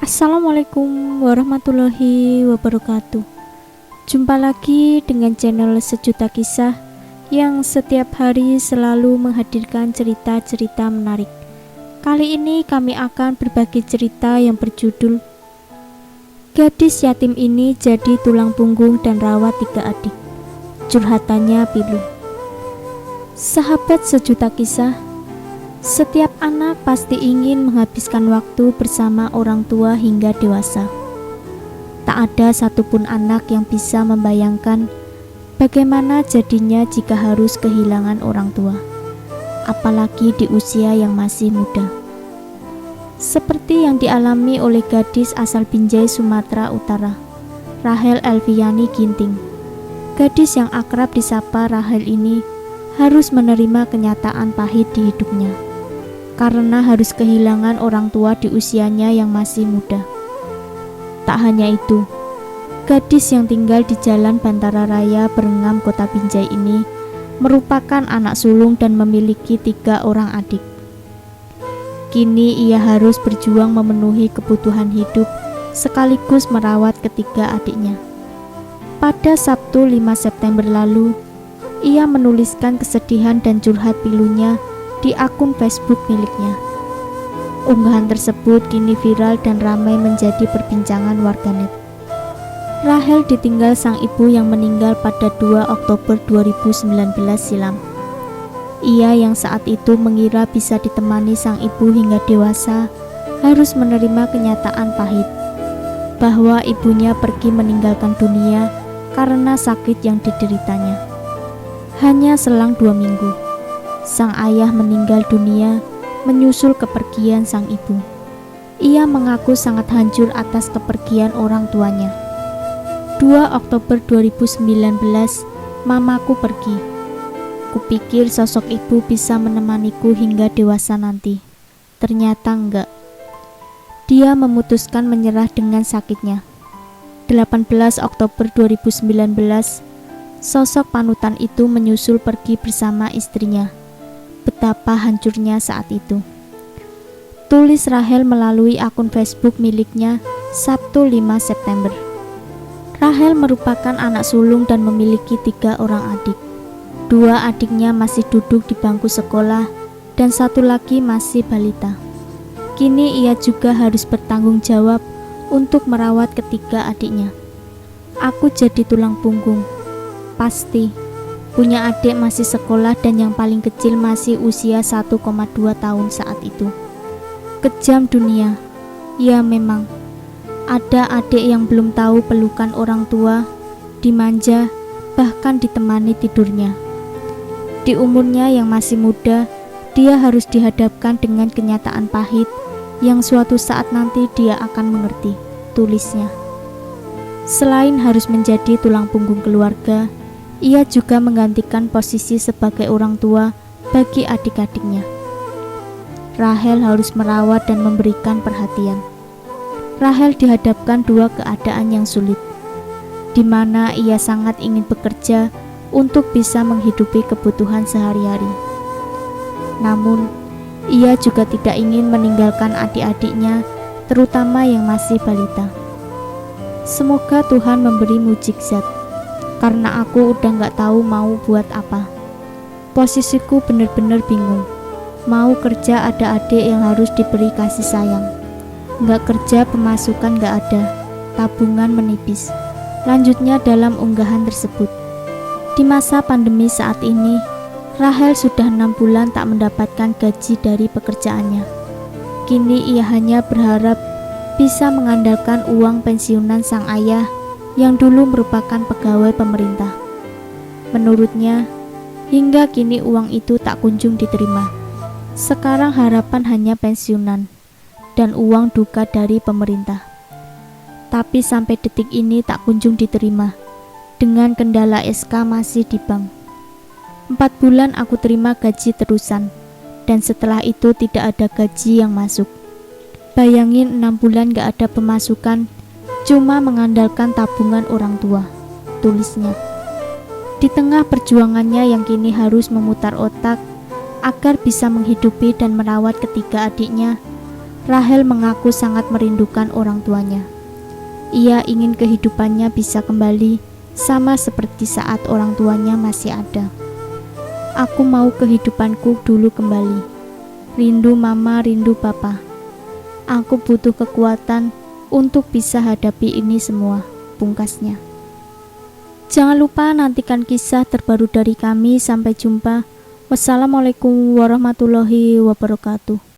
Assalamualaikum warahmatullahi wabarakatuh. Jumpa lagi dengan channel Sejuta Kisah yang setiap hari selalu menghadirkan cerita-cerita menarik. Kali ini kami akan berbagi cerita yang berjudul Gadis Yatim Ini Jadi Tulang Punggung dan Rawat 3 Adik. Curhatannya pilu. Sahabat Sejuta Kisah, setiap anak pasti ingin menghabiskan waktu bersama orang tua hingga dewasa. Tak ada satupun anak yang bisa membayangkan bagaimana jadinya jika harus kehilangan orang tua, apalagi di usia yang masih muda. Seperti yang dialami oleh gadis asal Binjai, Sumatera Utara, Rahel Elviani Ginting. Gadis yang akrab disapa Rahel ini harus menerima kenyataan pahit di hidupnya, karena harus kehilangan orang tua di usianya yang masih muda. Tak hanya itu, gadis yang tinggal di Jalan Bantara Raya Berengam, Kota Binjai ini merupakan anak sulung dan memiliki 3 orang adik. Kini ia harus berjuang memenuhi kebutuhan hidup sekaligus merawat ketiga adiknya. Pada Sabtu 5 September lalu, ia menuliskan kesedihan dan curhat pilunya di akun Facebook miliknya. Unggahan tersebut kini viral dan ramai menjadi perbincangan warganet. Rahel ditinggal sang ibu yang meninggal pada 2 Oktober 2019 silam. Ia yang saat itu mengira bisa ditemani sang ibu hingga dewasa harus menerima kenyataan pahit bahwa ibunya pergi meninggalkan dunia karena sakit yang dideritanya. Hanya selang 2 minggu, sang ayah meninggal dunia menyusul kepergian sang ibu. Ia mengaku sangat hancur atas kepergian orang tuanya. 2 Oktober 2019, mamaku pergi. Kupikir sosok ibu bisa menemaniku hingga dewasa nanti. Ternyata enggak. Dia memutuskan menyerah dengan sakitnya. 18 Oktober 2019, sosok panutan itu menyusul pergi bersama istrinya. Betapa hancurnya saat itu. Tulis Rahel melalui akun Facebook miliknya Sabtu 5 September. Rahel merupakan anak sulung dan memiliki 3 orang adik. 2 adiknya masih duduk di bangku sekolah dan 1 lagi masih balita. Kini ia juga harus bertanggung jawab untuk merawat ketiga adiknya. Aku jadi tulang punggung. Pasti. Punya adik masih sekolah dan yang paling kecil masih usia 1,2 tahun saat itu. Kejam dunia. Ya memang, ada adik yang belum tahu pelukan orang tua, dimanja, bahkan ditemani tidurnya. Di umurnya yang masih muda, dia harus dihadapkan dengan kenyataan pahit yang suatu saat nanti dia akan mengerti, tulisnya. Selain harus menjadi tulang punggung keluarga, ia juga menggantikan posisi sebagai orang tua bagi adik-adiknya. Rahel harus merawat dan memberikan perhatian. Rahel dihadapkan 2 keadaan yang sulit, di mana ia sangat ingin bekerja untuk bisa menghidupi kebutuhan sehari-hari. Namun, ia juga tidak ingin meninggalkan adik-adiknya, terutama yang masih balita. Semoga Tuhan memberi mukjizat, karena aku udah gak tahu mau buat apa. Posisiku bener-bener bingung. Mau kerja ada adik yang harus diberi kasih sayang. Gak kerja pemasukan gak ada. Tabungan menipis. Lanjutnya dalam unggahan tersebut. Di masa pandemi saat ini, Rahel sudah 6 bulan tak mendapatkan gaji dari pekerjaannya. Kini ia hanya berharap bisa mengandalkan uang pensiunan sang ayah yang dulu merupakan pegawai pemerintah. Menurutnya, hingga kini uang itu tak kunjung diterima. Sekarang harapan hanya pensiunan dan uang duka dari pemerintah. Tapi sampai detik ini tak kunjung diterima. Dengan kendala SK masih di bank. 4 bulan aku terima gaji terusan, dan setelah itu tidak ada gaji yang masuk. Bayangin 6 bulan gak ada pemasukan, cuma mengandalkan tabungan orang tua, tulisnya. Di tengah perjuangannya yang kini harus memutar otak agar bisa menghidupi dan merawat ketiga adiknya, Rahel mengaku sangat merindukan orang tuanya. Ia ingin kehidupannya bisa kembali sama seperti saat orang tuanya masih ada. Aku mau kehidupanku dulu kembali. Rindu mama, rindu papa. Aku butuh kekuatan untuk bisa hadapi ini semua, pungkasnya. Jangan lupa nantikan kisah terbaru dari kami. Sampai jumpa. Wassalamualaikum warahmatullahi wabarakatuh.